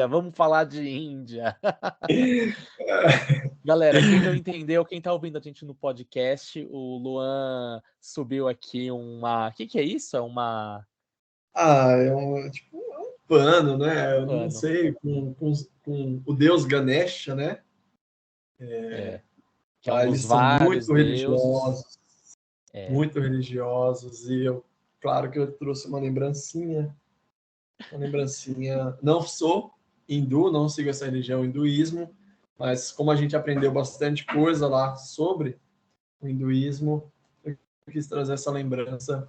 Vamos falar de Índia. Galera, quem não entendeu, quem tá ouvindo a gente no podcast, o Luan subiu aqui uma. O que que é isso? É uma É um pano, né? Eu não pano. sei, com o deus Ganesha, né? É, que é um Tá? dos Eles são vários deuses. É, muito religiosos, e eu, claro que eu trouxe uma lembrancinha. Não sou hindu, não sigo essa religião, o hinduísmo, mas como a gente aprendeu bastante coisa lá sobre o hinduísmo, eu quis trazer essa lembrança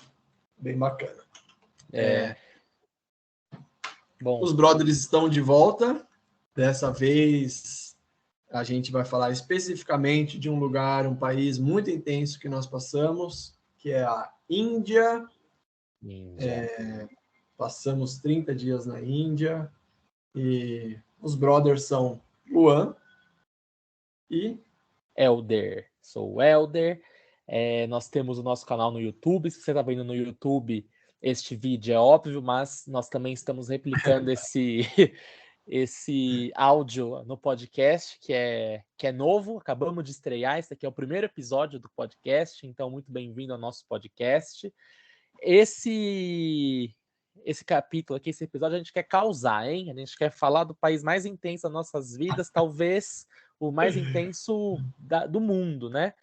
bem bacana. é. Bom, Os brothers estão de volta. Dessa vez a gente vai falar especificamente de um lugar, um país muito intenso que nós passamos, que é a Índia. Índia. Passamos 30 dias na Índia e os brothers são Luan e Elder. Sou o Elder. Nós temos o nosso canal no YouTube. Se você está vendo no YouTube, este vídeo é óbvio, mas nós também estamos replicando esse áudio no podcast, que é novo. Acabamos de estrear. Esse aqui é o primeiro episódio do podcast, então muito bem-vindo ao nosso podcast. Esse capítulo aqui, esse episódio, a gente quer causar, hein? A gente quer falar do país mais intenso das nossas vidas, talvez o mais intenso do mundo, né?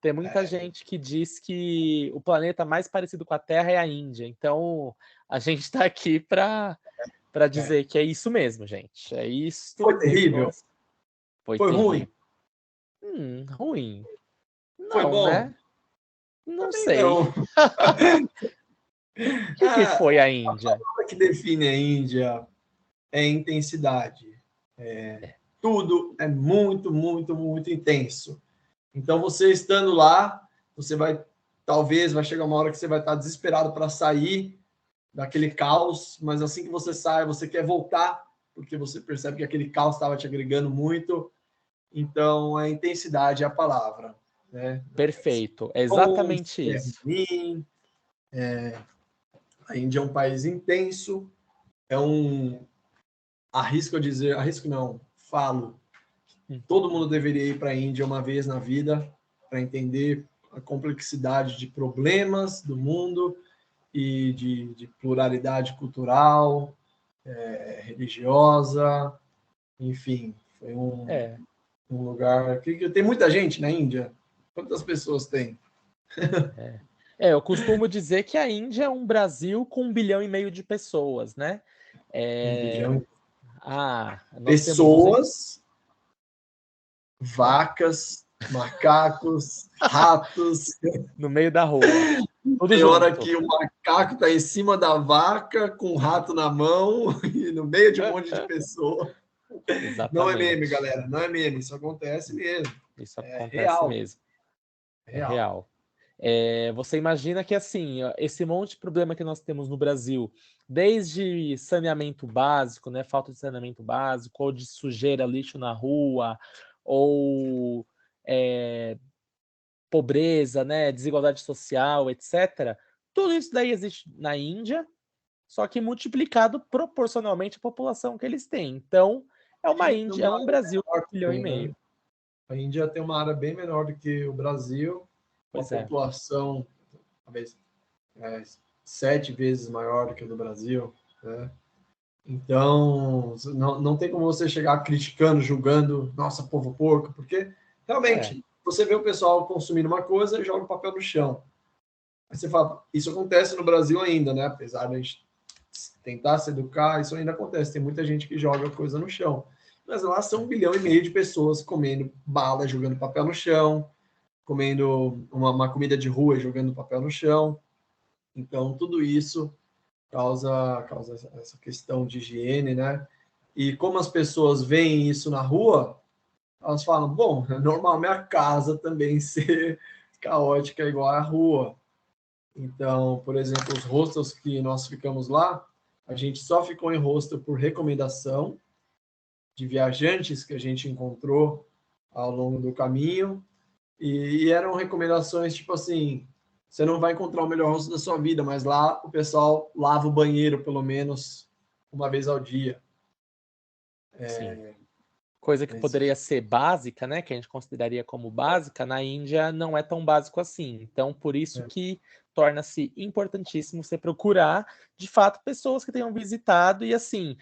Tem muita gente que diz que o planeta mais parecido com a Terra é a Índia. Então, a gente está aqui para dizer que é isso mesmo, gente. É foi isso que terrível, nós. Foi foi ruim, terrível. Ruim. foi Não, bom, né? Não também sei. não. O que foi a Índia? O que define a Índia é intensidade. Tudo é muito, muito, muito intenso. Então, você estando lá, você talvez vai chegar uma hora que você vai estar desesperado para sair daquele caos, mas assim que você sai, você quer voltar, porque você percebe que aquele caos estava te agregando muito. Então, a intensidade é a palavra, né? Perfeito, é Bom, exatamente é isso. ruim. A Índia é um país intenso, arrisco dizer, arrisco não, falo, todo mundo deveria ir para a Índia uma vez na vida para entender a complexidade de problemas do mundo e de pluralidade cultural, religiosa, enfim, foi É, um lugar que tem muita gente na Índia. Quantas pessoas tem? eu costumo dizer que a Índia é um Brasil com 1,5 bilhão de pessoas, né? Um É, bilhão. nós temos Pessoas, vacas, macacos, ratos. no meio da rua, tudo Tem hora junto. que o macaco está em cima da vaca com o rato na mão e no meio de um monte de pessoa. Não é meme, Exatamente. galera. Não é meme. Isso acontece mesmo. Isso É acontece real. mesmo. É É real. real. Você imagina que assim, ó, esse monte de problema que nós temos no Brasil, desde saneamento básico, né, falta de saneamento básico, ou de sujeira, lixo na rua, ou é, pobreza, né, desigualdade social, etc. Tudo isso daí existe na Índia, só que multiplicado proporcionalmente à população que eles têm. Então, é uma Tem Índia, é uma um área Brasil menor de 1,5 também, né? bilhão. A Índia tem uma área bem menor do que o Brasil, uma Pois é. população talvez 7 vezes maior do que a do Brasil, né? Então, não tem como você chegar criticando, julgando, nossa, povo porco, porque É, realmente você vê o pessoal consumindo uma coisa e joga o papel no chão. Aí você fala, isso acontece no Brasil ainda, né? Apesar de a gente tentar se educar, isso ainda acontece. Tem muita gente que joga coisa no chão. Mas lá são 1,5 bilhão de pessoas comendo bala, jogando papel no chão, comendo uma comida de rua e jogando papel no chão. Então, tudo isso causa essa questão de higiene, né? E como as pessoas veem isso na rua, elas falam: bom, é normal minha casa também ser caótica igual a rua. Então, por exemplo, os hostels que nós ficamos lá, a gente só ficou em hostel por recomendação de viajantes que a gente encontrou ao longo do caminho, e eram recomendações tipo assim: você não vai encontrar o melhor hostel da sua vida, mas lá o pessoal lava o banheiro pelo menos uma vez ao dia. Sim. Coisa que poderia ser básica, né, que a gente consideraria como básica, na Índia não é tão básico assim. Então, por isso que torna-se importantíssimo você procurar, de fato, pessoas que tenham visitado e assim,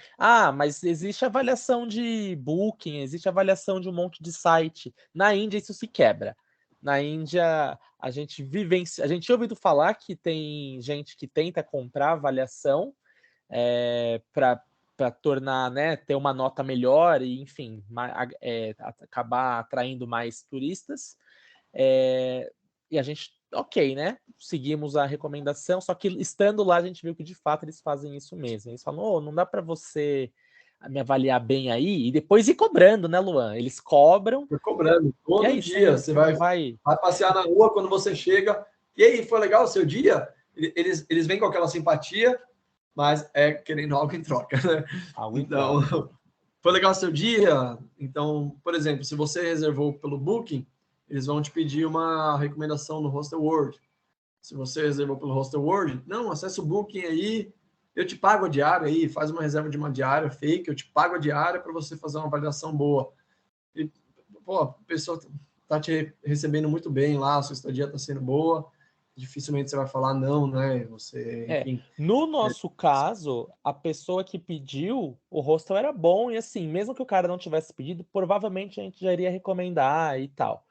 mas existe avaliação de Booking, existe avaliação de um monte de site. Na Índia isso se quebra. Na Índia a gente tinha ouvido falar que tem gente que tenta comprar avaliação para tornar, né, ter uma nota melhor e, enfim, acabar atraindo mais turistas. E a gente, ok, né? Seguimos a recomendação, só que estando lá a gente viu que de fato eles fazem isso mesmo. Eles falam, não dá para você me avaliar bem aí e depois ir cobrando, né, Luan? Eles cobram. Foi cobrando todo dia. Você vai passear na rua, quando você chega. E aí, foi legal o seu dia? Eles vêm com aquela simpatia, mas querendo algo em troca, né? Então, foi legal o seu dia? Então, por exemplo, se você reservou pelo Booking, eles vão te pedir uma recomendação no Hostel World. Se você reservou pelo Hostel World, não, acessa o Booking aí, eu te pago a diária aí, faz uma reserva de uma diária fake, eu te pago a diária para você fazer uma avaliação boa. E, pô, a pessoa tá te recebendo muito bem lá, a sua estadia tá sendo boa, dificilmente você vai falar não, né? Você, enfim. No nosso caso, a pessoa que pediu, o hostel era bom e assim, mesmo que o cara não tivesse pedido, provavelmente a gente já iria recomendar e tal.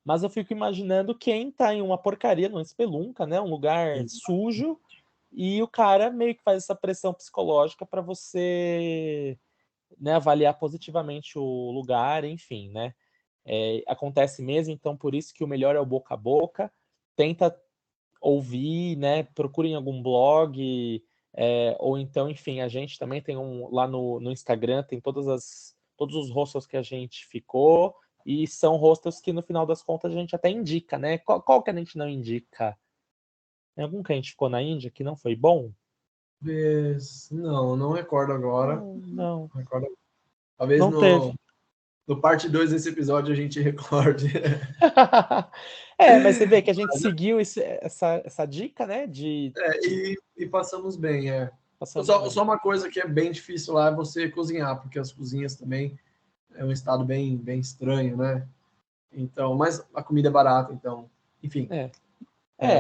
Mas eu fico imaginando quem tá em uma porcaria, numa espelunca, né? Um lugar sujo, e o cara meio que faz essa pressão psicológica para você, né, avaliar positivamente o lugar, enfim, né? Acontece mesmo, então por isso que o melhor é o boca a boca. Tenta ouvir, né? Procurem algum blog, ou então, enfim, a gente também tem lá no Instagram, tem todos os hostels que a gente ficou, e são hostels que no final das contas a gente até indica, né? Qual que a gente não indica? Tem algum que a gente ficou na Índia que não foi bom? Não recordo agora. Não. Recordo. Talvez não teve. no parte 2 desse episódio a gente recorde. Mas você vê que a gente seguiu essa dica, né? E passamos bem, Passamos Só uma coisa que é bem difícil lá é você cozinhar, porque as cozinhas também é um estado bem, bem estranho, né? Então, mas a comida é barata, então, enfim.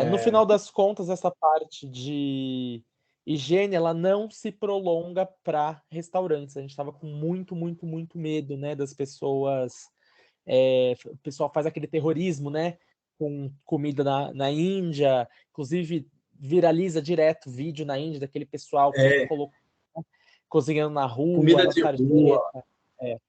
No final das contas, essa parte de higiene, ela não se prolonga para restaurantes. A gente estava com muito, muito, muito medo, né, das pessoas. O pessoal faz aquele terrorismo, né, com comida na Índia. Inclusive, viraliza direto vídeo na Índia daquele pessoal que colocou cozinhando na rua, Comida na de rua. sarjeta.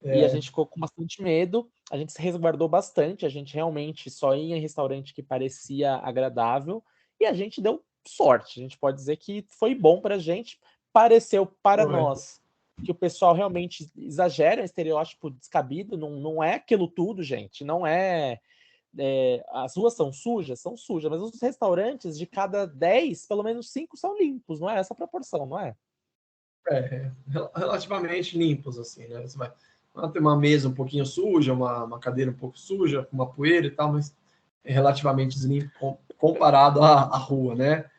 E a gente ficou com bastante medo, a gente se resguardou bastante, a gente realmente só ia em restaurante que parecia agradável, e a gente deu sorte, a gente pode dizer que foi bom para a gente, pareceu para nós que o pessoal realmente exagera, é um estereótipo descabido, não é aquilo tudo, gente, não as ruas são sujas, mas os restaurantes, de cada 10, pelo menos 5 são limpos, não é essa proporção, não é? Relativamente limpos, assim, né? Você vai ter uma mesa um pouquinho suja, uma cadeira um pouco suja, com uma poeira e tal, mas é relativamente limpo comparado à rua, né?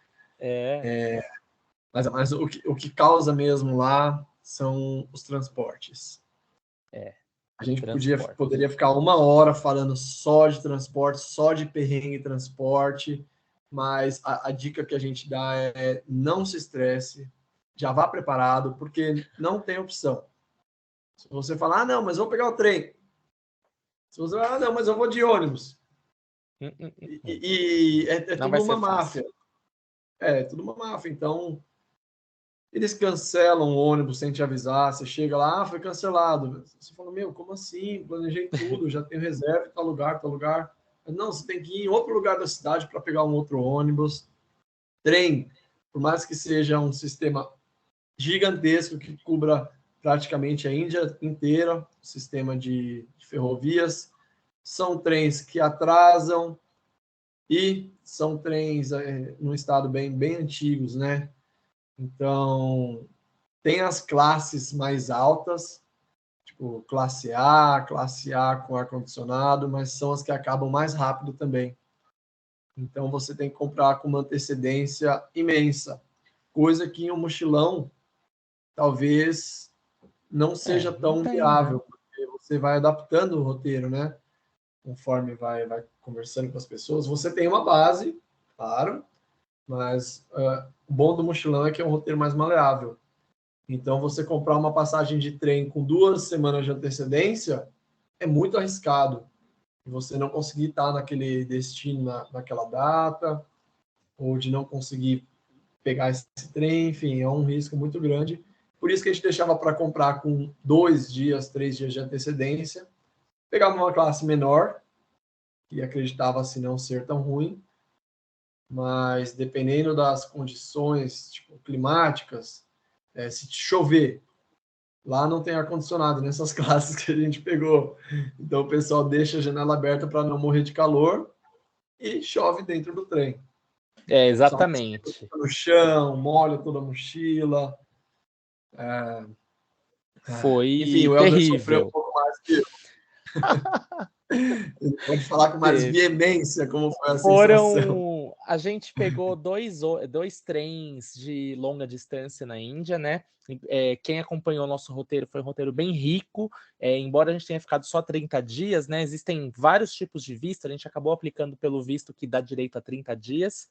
Mas o que causa mesmo lá são os transportes. A gente poderia ficar 1 hora falando só de transporte, só de perrengue e transporte, mas a dica que a gente dá é não se estresse, já vá preparado, porque não tem opção. Se você falar, não, mas vou pegar o trem. Se você falar, não, mas eu vou de ônibus. E tudo uma máfia. Tudo uma máfia. Então, eles cancelam o ônibus sem te avisar. Você chega lá, foi cancelado. Você fala, como assim? Planejei tudo, já tenho reserva em tal lugar, tal lugar. Não, você tem que ir em outro lugar da cidade para pegar um outro ônibus. Trem, por mais que seja um sistema gigantesco que cubra praticamente a Índia inteira, sistema de ferrovias, são trens que atrasam e são trens num estado bem, bem antigos, né? Então, tem as classes mais altas, tipo classe A com ar-condicionado, mas são as que acabam mais rápido também. Então, você tem que comprar com uma antecedência imensa, coisa que em um mochilão, talvez não seja não tão tem, viável, né? porque você vai adaptando o roteiro, né? Conforme vai conversando com as pessoas. Você tem uma base, claro, mas o bom do mochilão é que é um roteiro mais maleável. Então, você comprar uma passagem de trem com 2 semanas de antecedência é muito arriscado. E você não conseguir estar naquele destino naquela data, ou de não conseguir pegar esse trem, enfim, é um risco muito grande. Por isso que a gente deixava para comprar com 2 dias, 3 dias de antecedência, pegava uma classe menor, que acreditava assim não ser tão ruim, mas dependendo das condições tipo, climáticas, se chover, lá não tem ar-condicionado nessas classes que a gente pegou. Então o pessoal deixa a janela aberta para não morrer de calor e chove dentro do trem. Só Exatamente. no chão, molha toda a mochila. Enfim, Foi o Helder sofreu um terrível. pouco mais que eu. Ele pode falar com mais Teve. veemência como foi a sensação. A gente pegou dois trens de longa distância na Índia, né? Quem acompanhou o nosso roteiro foi um roteiro bem rico, embora a gente tenha ficado só 30 dias, né? Existem vários tipos de visto, a gente acabou aplicando pelo visto que dá direito a 30 dias.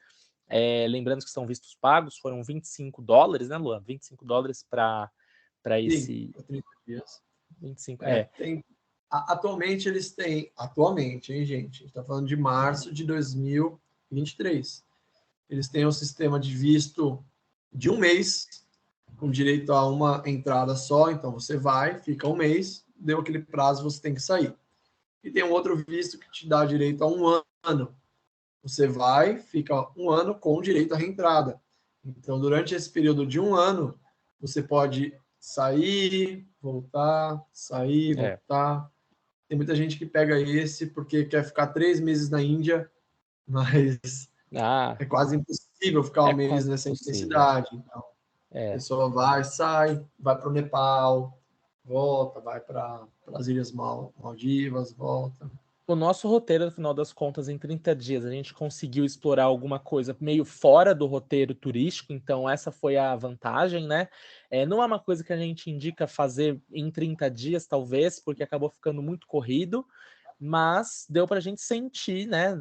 Lembrando que são vistos pagos, foram $25, né, Luan? $25 para Sim, esse. 30 dias. 25, Atualmente eles têm, atualmente, hein, gente? A gente está falando de março de 2023. Eles têm um sistema de visto de 1 mês, com direito a uma entrada só. Então você vai, fica 1 mês, deu aquele prazo, você tem que sair. E tem um outro visto que te dá direito a 1 ano. Você vai, fica 1 ano com direito à reentrada. Então, durante esse período de 1 ano, você pode sair, voltar, sair, é. voltar. Tem muita gente que pega esse porque quer ficar 3 meses na Índia, mas Ah, é quase impossível ficar é 1 mês quase nessa impossível. intensidade. Então, a É. pessoa vai, sai, vai para o Nepal, volta, vai para as Ilhas Maldivas, volta. O nosso roteiro, no final das contas, em 30 dias, a gente conseguiu explorar alguma coisa meio fora do roteiro turístico, então essa foi a vantagem, né? Não é uma coisa que a gente indica fazer em 30 dias, talvez, porque acabou ficando muito corrido, mas deu para a gente sentir, né?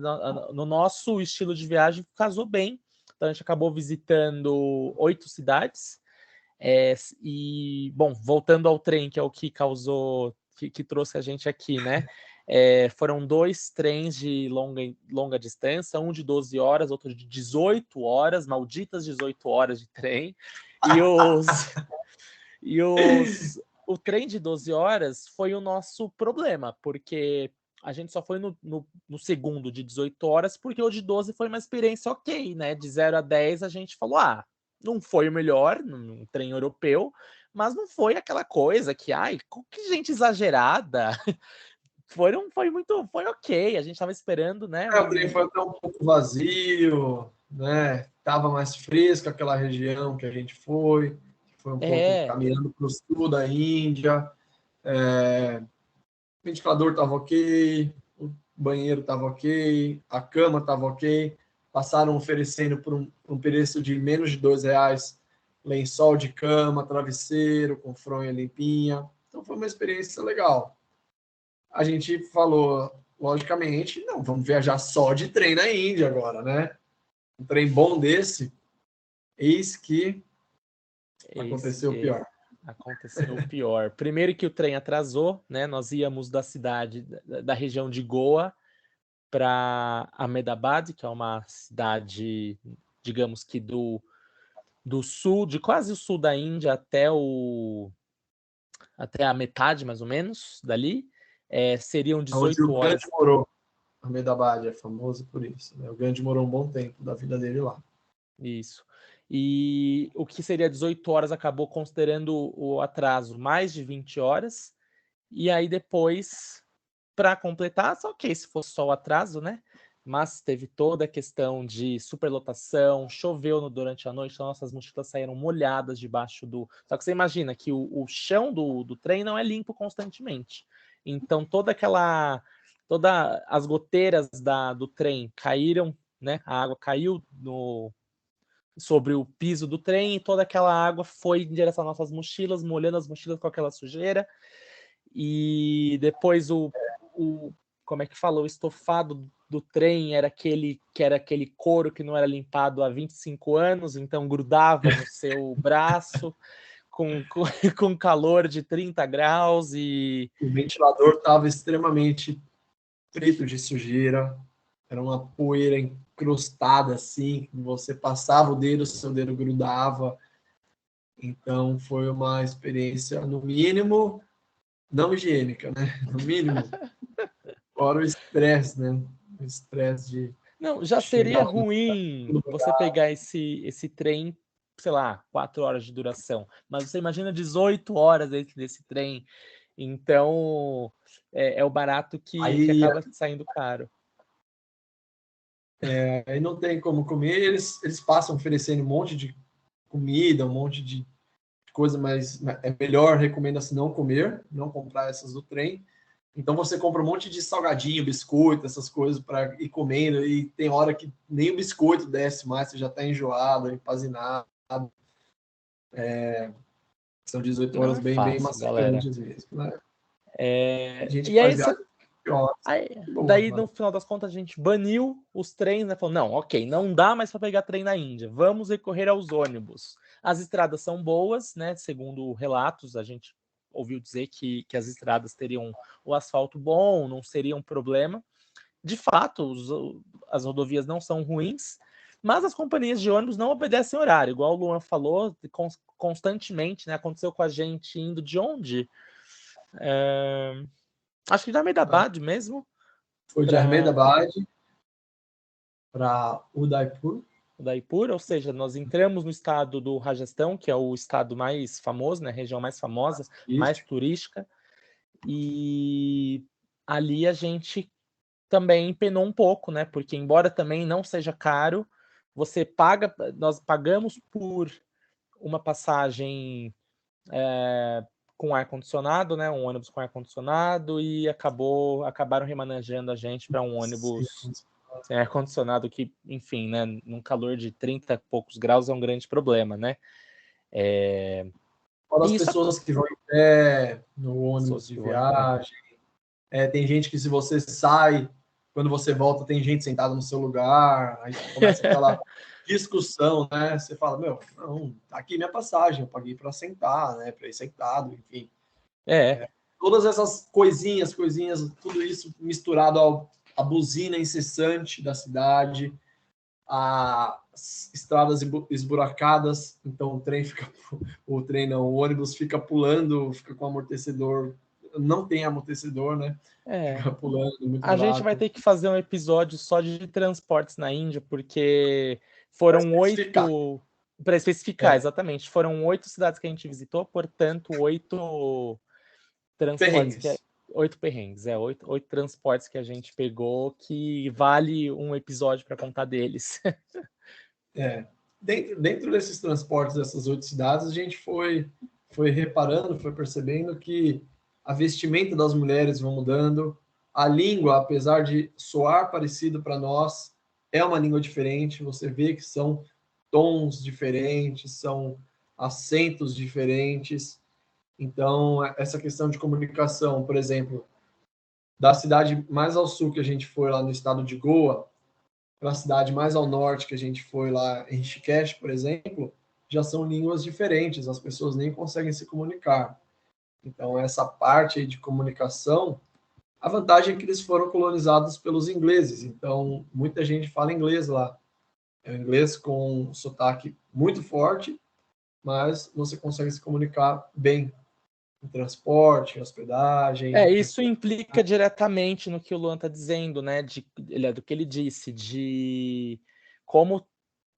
No nosso estilo de viagem, casou bem. Então a gente acabou visitando 8 cidades. Bom, voltando ao trem, que é o que causou, que trouxe a gente aqui, né? Foram 2 trens de longa distância, um de 12 horas, outro de 18 horas, malditas 18 horas de trem. E o trem de 12 horas foi o nosso problema, porque a gente só foi no segundo de 18 horas, porque o de 12 foi uma experiência ok, né? De 0 a 10 a gente falou, não foi o melhor num trem europeu, mas não foi aquela coisa que, que gente exagerada. Foi ok, a gente estava esperando, né? O trem foi até um pouco vazio, né? Tava mais fresco aquela região que a gente foi um pouco caminhando para o sul da Índia. O ventilador estava ok, o banheiro estava ok, a cama estava ok. Passaram oferecendo por um preço de menos de R$ 2 lençol de cama, travesseiro com fronha limpinha. Então foi uma experiência legal. A gente falou, logicamente, não, vamos viajar só de trem na Índia agora, né? Um trem bom desse, eis que aconteceu o pior. Aconteceu o pior. Primeiro que o trem atrasou, né? Nós íamos da cidade, da região de Goa para Ahmedabad, que é uma cidade, digamos que do sul, de quase o sul da Índia até a metade, mais ou menos, dali. Seriam Onde o 18 Gandhi horas. morou. Ahmedabad é famoso por isso, né? O Gandhi morou um bom tempo da vida dele lá. Isso. E o que seria 18 horas acabou considerando o atraso mais de 20 horas. E aí depois, para completar, só ok, se fosse só o atraso, né? Mas teve toda a questão de superlotação, choveu durante a noite, então nossas mochilas saíram molhadas debaixo do. Só que você imagina que o chão do trem não é limpo constantemente. Então todas as goteiras do trem caíram, né? A água caiu sobre o piso do trem, e toda aquela água foi em direção às nossas mochilas, molhando as mochilas com aquela sujeira. E depois como é que fala? O estofado do trem era aquele couro que não era limpado há 25 anos, então grudava no seu braço com calor de 30 graus e O ventilador estava extremamente preto de sujeira, era uma poeira encrustada assim, você passava o dedo, seu dedo grudava. Então foi uma experiência, no mínimo, não higiênica, né? No mínimo, fora o estresse, né? O estresse de não, já seria chegar ruim no você lugar. pegar esse trem, sei lá, 4 horas de duração, mas você imagina 18 horas dentro desse trem, então é o barato que Aí, acaba saindo caro. aí não tem como comer, eles passam oferecendo um monte de comida, um monte de coisa, mas é melhor, recomenda-se não comer, não comprar essas do trem. Então você compra um monte de salgadinho, biscoito, essas coisas para ir comendo, e tem hora que nem o biscoito desce mais, você já está enjoado, empazinado. São 18 Não horas é bem fácil, galera. maçantes mesmo, né? Tem É, gente que e aí faz você viagem pior, Aí, boa, daí, mas no final das contas, a gente baniu os trens, né? Falou, não, ok, não dá mais para pegar trem na Índia, vamos recorrer aos ônibus. As estradas são boas, né? Segundo relatos, a gente ouviu dizer que as estradas teriam o asfalto bom, não seria um problema. De fato, as rodovias não são ruins, mas as companhias de ônibus não obedecem horário, igual o Luan falou, constantemente, né? Aconteceu com a gente indo de onde? Acho que de Ahmedabad mesmo, foi de para Ahmedabad para Udaipur. Udaipur, ou seja, nós entramos no estado do Rajastão, que é o estado mais famoso, né, a região mais famosa, mais turística, e ali a gente também penou um pouco, né, porque embora também não seja caro, nós pagamos por uma passagem com ar-condicionado, né, um ônibus com ar-condicionado, e acabaram remanejando a gente para um ônibus sem ar-condicionado que, enfim, né, num calor de 30 e poucos graus é um grande problema, né? Fora as E isso, pessoas que vão em pé no ônibus pessoas de que vão em pé. viagem. Tem gente que se você sai, quando você volta, tem gente sentada no seu lugar, aí começa aquela discussão, né? Você fala, meu, não, tá aqui minha passagem, eu paguei para sentar, né? Para ir sentado, enfim. É, Todas essas coisinhas, tudo isso misturado à buzina incessante da cidade, as estradas esburacadas, então o ônibus fica pulando, fica com amortecedor, não tem amortecedor, né? é. Fica pulando muito A gente vai buraco. ter que fazer um episódio só de transportes na Índia, porque Para foram especificar. 8, para especificar, É, exatamente, foram 8 cidades que a gente visitou, portanto, 8 transportes perrengues. 8 perrengues, 8 transportes que a gente pegou, que vale um episódio para contar deles. É. Dentro desses transportes dessas 8 cidades, a gente foi reparando, foi percebendo que a vestimenta das mulheres vão mudando, a língua, apesar de soar parecido para nós, é uma língua diferente, você vê que são tons diferentes, são acentos diferentes. Então, essa questão de comunicação, por exemplo, da cidade mais ao sul que a gente foi lá no estado de Goa, para a cidade mais ao norte que a gente foi lá em Rishikesh, por exemplo, já são línguas diferentes, as pessoas nem conseguem se comunicar. Então, essa parte aí de comunicação, a vantagem é que eles foram colonizados pelos ingleses, então muita gente fala inglês lá. É um inglês com um sotaque muito forte, mas você consegue se comunicar bem em transporte, em hospedagem. Isso implica diretamente no que o Luan está dizendo, né? Do que ele disse, de como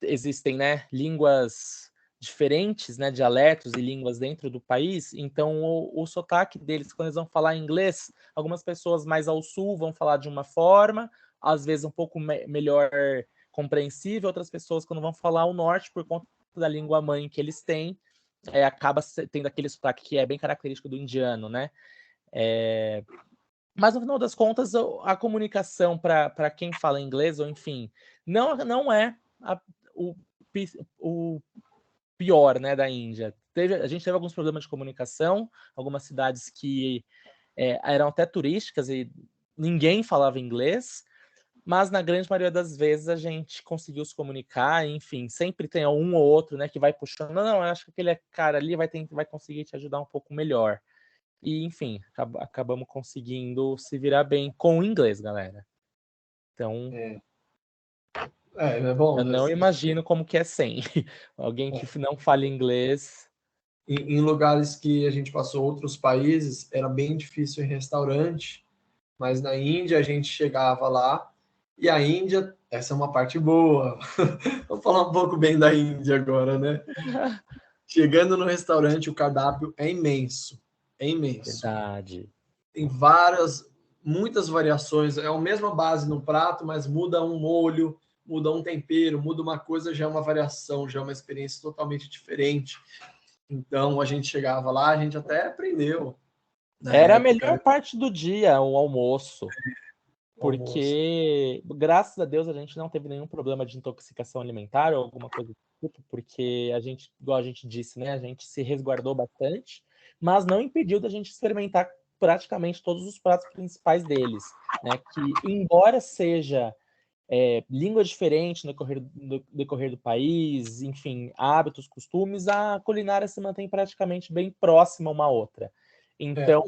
existem, né, línguas diferentes, né, dialetos e línguas dentro do país. Então, o sotaque deles, quando eles vão falar inglês, algumas pessoas mais ao sul vão falar de uma forma, às vezes um pouco melhor compreensível, outras pessoas, quando vão falar ao norte, por conta da língua mãe que eles têm, acaba tendo aquele sotaque que é bem característico do indiano, né? Mas no final das contas, a comunicação para quem fala inglês, ou enfim, não é o pior, né, da Índia. A gente teve alguns problemas de comunicação, algumas cidades que eram até turísticas e ninguém falava inglês, mas na grande maioria das vezes a gente conseguiu se comunicar, enfim, sempre tem um ou outro, né, que vai puxando, não, eu acho que aquele cara ali vai conseguir te ajudar um pouco melhor. E, enfim, acabamos conseguindo se virar bem com o inglês, galera. Então, É bom. eu não imagino como que é sem. Alguém que não fala inglês. Em lugares que a gente passou, outros países, era bem difícil em restaurante, mas na Índia a gente chegava lá, e a Índia, essa é uma parte boa. Vamos falar um pouco bem da Índia agora, né? Chegando no restaurante, o cardápio é imenso. É imenso. Verdade. Tem muitas variações. É a mesma base no prato, mas muda um molho, muda um tempero, muda uma coisa, já é uma variação, já é uma experiência totalmente diferente. Então, a gente chegava lá, a gente até aprendeu. Era a melhor parte do dia, o almoço. Porque, graças a Deus, a gente não teve nenhum problema de intoxicação alimentar ou alguma coisa do tipo, porque a gente, igual a gente disse, né, a gente se resguardou bastante, mas não impediu da gente experimentar praticamente todos os pratos principais deles, né, que embora seja língua diferente no decorrer do país, enfim, hábitos, costumes, a culinária se mantém praticamente bem próxima uma à outra. Então,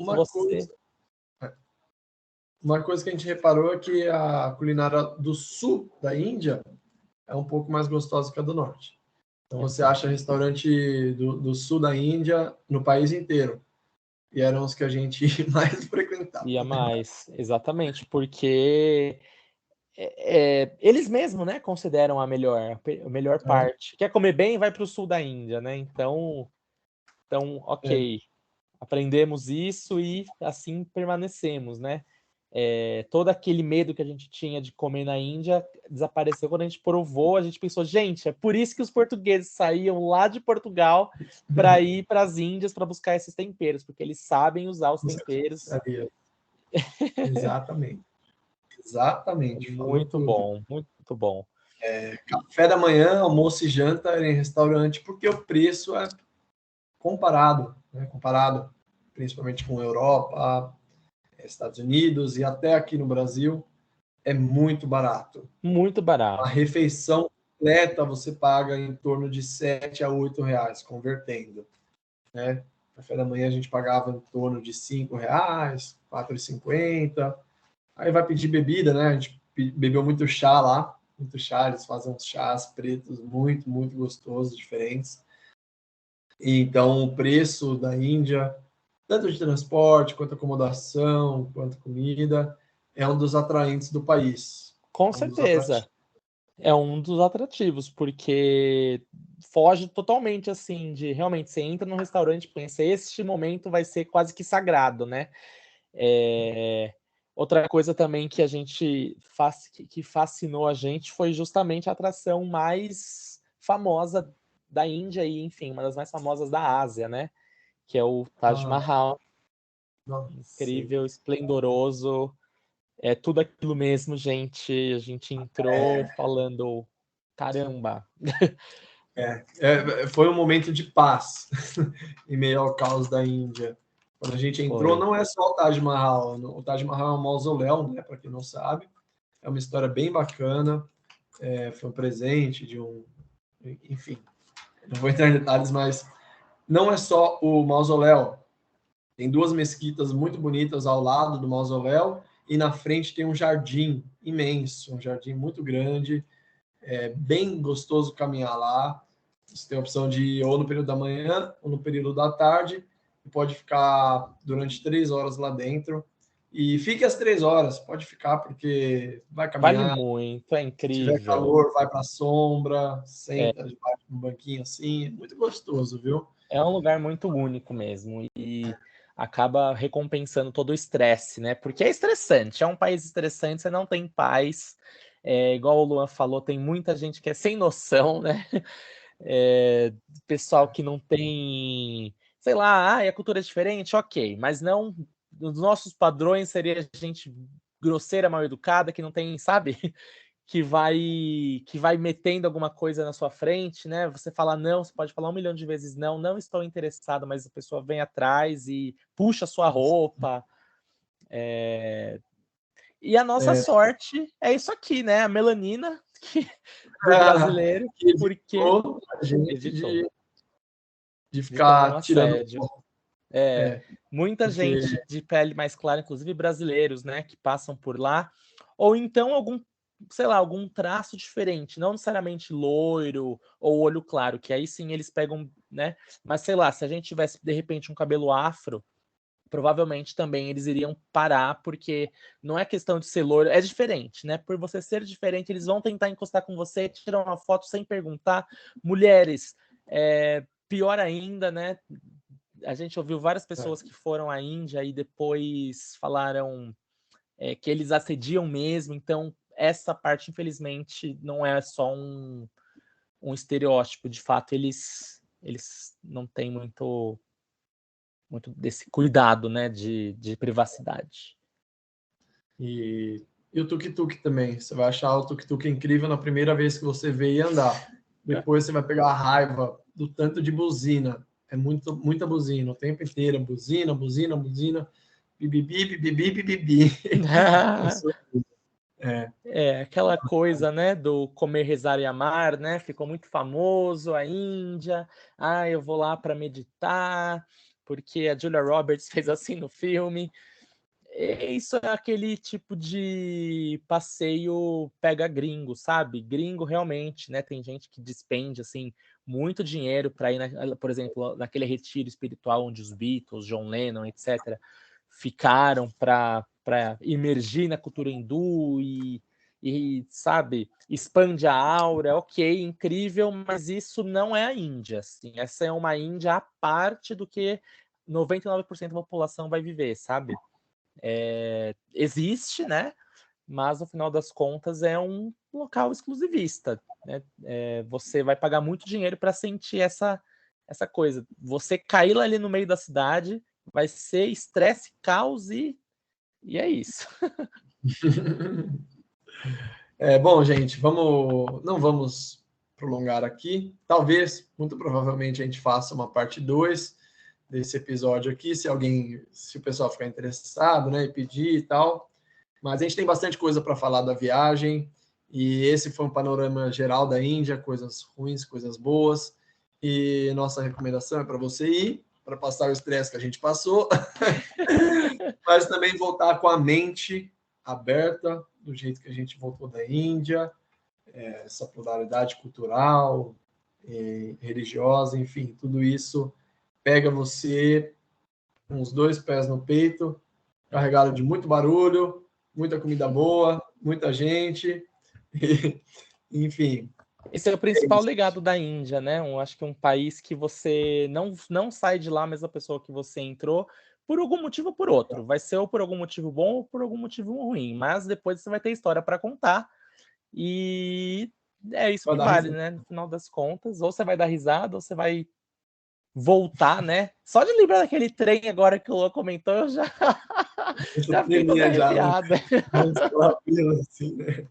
uma coisa que a gente reparou é que a culinária do sul da Índia é um pouco mais gostosa que a do norte. Então, você acha restaurante do sul da Índia no país inteiro. E eram os que a gente mais frequentava. Ia mais, exatamente, porque eles mesmos, né, consideram a melhor parte. Quer comer bem, vai para o sul da Índia, né? Então ok, aprendemos isso e assim permanecemos, né? Todo aquele medo que a gente tinha de comer na Índia desapareceu quando a gente provou. A gente pensou, gente, é por isso que os portugueses saíam lá de Portugal para ir para as Índias para buscar esses temperos, porque eles sabem usar os temperos. Exatamente. Exatamente. Muito bom, muito bom. Café da manhã, almoço e janta em restaurante, porque o preço é comparado, né? Comparado principalmente com a Europa, Estados Unidos e até aqui no Brasil, é muito barato. Muito barato. A refeição completa você paga em torno de 7 a 8 reais, convertendo. Né? Café da manhã a gente pagava em torno de 5 reais, 4,50. Aí vai pedir bebida, né? A gente bebeu muito chá lá, muito chá, eles fazem uns chás pretos muito, muito gostosos, diferentes. E então o preço da Índia, tanto de transporte, quanto acomodação, quanto comida, é um dos atraentes do país. Com certeza. É um dos atrativos, porque foge totalmente, assim, de realmente você entra num restaurante e pensa, este momento vai ser quase que sagrado, né? Outra coisa também que a gente que fascinou a gente foi justamente a atração mais famosa da Índia e, enfim, uma das mais famosas da Ásia, né? Que é o Taj Mahal. Incrível, esplendoroso. É tudo aquilo mesmo, gente. A gente entrou falando, caramba. Foi um momento de paz em meio ao caos da Índia. Quando a gente entrou, não é só o Taj Mahal. O Taj Mahal é um mausoléu, né? Para quem não sabe. É uma história bem bacana. Foi um presente de um... Enfim, não vou entrar em detalhes, mas não é só o mausoléu. Tem duas mesquitas muito bonitas ao lado do mausoléu e na frente tem um jardim imenso, um jardim muito grande. É bem gostoso caminhar lá. Você tem a opção de ir ou no período da manhã ou no período da tarde. E pode ficar durante 3 horas lá dentro. E fique as 3 horas, pode ficar, porque vai caminhar. Vale muito, é incrível. Se tiver calor, vai para a sombra, senta debaixo de um banquinho assim. É muito gostoso, viu? É um lugar muito único mesmo. E acaba recompensando todo o estresse, né? Porque é estressante, é um país estressante, você não tem paz. Igual o Luan falou, tem muita gente que é sem noção, né? Pessoal que não tem, sei lá, a cultura é diferente, ok, mas não, os nossos padrões seria gente grosseira, mal educada, que não tem, sabe? que vai metendo alguma coisa na sua frente, né? Você fala não, você pode falar 1 milhão de vezes não, não estou interessado, mas a pessoa vem atrás e puxa a sua roupa. E a nossa sorte é isso aqui, né? A melanina do brasileiro, que porque evitou a gente evitou de de tomar um ficar tirando. assédio. Muita porque- gente de pele mais clara, inclusive brasileiros, né, que passam por lá, ou então algum, sei lá, algum traço diferente, não necessariamente loiro ou olho claro, que aí sim eles pegam, né? Mas sei lá, se a gente tivesse de repente um cabelo afro, provavelmente também eles iriam parar, porque não é questão de ser loiro, é diferente, né? Por você ser diferente, eles vão tentar encostar com você, tirar uma foto sem perguntar. Mulheres, pior ainda, né? A gente ouviu várias pessoas que foram à Índia e depois falaram que eles assediam mesmo, então essa parte, infelizmente, não é só um estereótipo, de fato, eles não têm muito desse cuidado, né, de privacidade. E o tuk-tuk também. Você vai achar o tuk-tuk incrível na primeira vez que você vê e andar. Depois você vai pegar a raiva do tanto de buzina. É muita buzina, o tempo inteiro. Buzina, buzina, buzina. Bibibi, bibibi, bibibi. Aquela coisa, né, do comer, rezar e amar, né, ficou muito famoso, a Índia, eu vou lá para meditar, porque a Julia Roberts fez assim no filme. Isso é aquele tipo de passeio pega gringo, sabe? Gringo realmente, né? Tem gente que despende assim muito dinheiro para ir, por exemplo, naquele retiro espiritual onde os Beatles, John Lennon, etc., ficaram para imergir na cultura hindu e, sabe, expande a aura, ok, incrível, mas isso não é a Índia, assim. Essa é uma Índia à parte do que 99% da população vai viver, sabe? Existe, né? Mas no final das contas é um local exclusivista, né? Você vai pagar muito dinheiro para sentir essa coisa. Você cair lá ali no meio da cidade vai ser estresse, caos e é isso. Bom, gente, não vamos prolongar aqui. Talvez, muito provavelmente, a gente faça uma parte 2 desse episódio aqui, se o pessoal ficar interessado, né, e pedir e tal. Mas a gente tem bastante coisa para falar da viagem, e esse foi um panorama geral da Índia, coisas ruins, coisas boas. E nossa recomendação é para você ir, para passar o estresse que a gente passou, mas também voltar com a mente aberta, do jeito que a gente voltou da Índia, essa pluralidade cultural, religiosa, enfim, tudo isso pega você com os 2 pés no peito, carregado de muito barulho, muita comida boa, muita gente, enfim. Esse é o principal legado da Índia, né? Acho que um país que você não sai de lá a mesma pessoa que você entrou, por algum motivo ou por outro. Vai ser ou por algum motivo bom ou por algum motivo ruim, mas depois você vai ter história para contar. E é isso que vale, né? No final das contas, ou você vai dar risada, ou você vai voltar, né? Só de lembrar daquele trem agora que o Lô comentou, eu já fiquei toda arrepiada. Assim, né?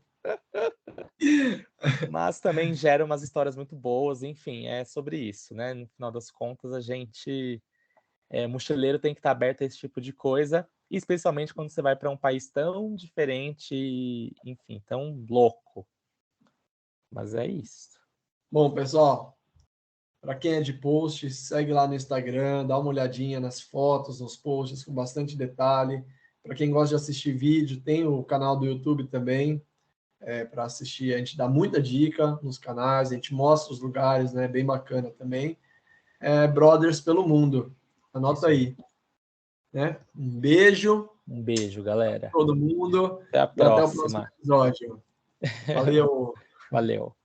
Mas também gera umas histórias muito boas, enfim, é sobre isso, né? No final das contas, a gente, mochileiro, tem que estar aberto a esse tipo de coisa, especialmente quando você vai para um país tão diferente, enfim, tão louco. Mas é isso. Bom, pessoal, para quem é de post, segue lá no Instagram, dá uma olhadinha nas fotos, nos posts com bastante detalhe. Para quem gosta de assistir vídeo, tem o canal do YouTube também, para assistir. A gente dá muita dica nos canais, a gente mostra os lugares, né? Bem bacana também. Brothers pelo Mundo. Anota aí. Né? Um beijo. Um beijo, galera. Todo mundo. Até a próxima. Até o próximo episódio. Valeu. Valeu.